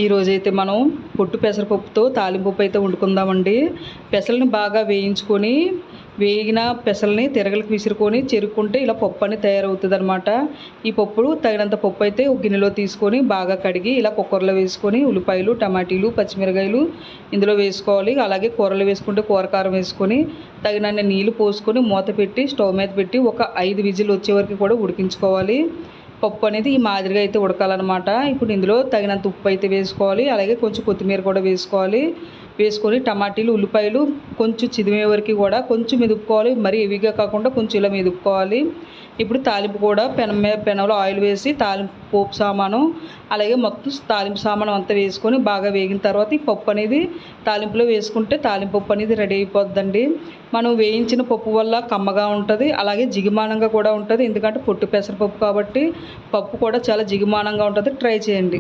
ఈరోజైతే మనం పొట్టు పెసరపప్పుతో తాలింపు అయితే వండుకుందామండి. పెసలని బాగా వేయించుకొని వేగిన పెసల్ని తిరగలికి విసురుకొని చెరుక్కుంటే ఇలా పప్పు అనేది తయారవుతుందనమాట. ఈ పప్పు తగినంత పప్పు అయితే ఒక గిన్నెలో తీసుకొని బాగా కడిగి ఇలా కుక్కర్లో వేసుకొని ఉల్లిపాయలు, టమాటీలు, పచ్చిమిరకాయలు ఇందులో వేసుకోవాలి. అలాగే కూరలు వేసుకుంటే కూర కారం వేసుకొని తగినన్ని నీళ్లు పోసుకొని మూత పెట్టి స్టవ్ మీద పెట్టి ఒక 5 విజిల్ వచ్చే వరకు కూడా ఉడికించుకోవాలి. పప్పు అనేది ఈ మాదిరిగా అయితే ఉడకాలన్నమాట. ఇప్పుడు ఇందులో తగినంత ఉప్పు అయితే వేసుకోవాలి. అలాగే కొంచెం కొత్తిమీర కూడా వేసుకోవాలి. వేసుకొని టమాటీలు, ఉల్లిపాయలు కొంచెం చిదిమే వరకు కూడా కొంచెం మెదుపుకోవాలి. మరీ హెవీగా కాకుండా కొంచెం ఇలా మెదుపుకోవాలి. ఇప్పుడు తాలింపు కూడా పెనంలో ఆయిల్ వేసి తాలింపు పోపు సామాను అలాగే మొత్తం తాలింపు సామాను అంతా వేసుకొని బాగా వేగిన తర్వాత ఈ పప్పు అనేది తాలింపులో వేసుకుంటే తాలింపు పప్పు అనేది రెడీ అయిపోద్దండి. మనం వేయించిన పప్పు వల్ల కమ్మగా ఉంటుంది, అలాగే జిగుమానంగా కూడా ఉంటుంది. ఎందుకంటే పొట్టు పెసరపప్పు కాబట్టి పప్పు కూడా చాలా జిగుమానంగా ఉంటుంది. ట్రై చేయండి.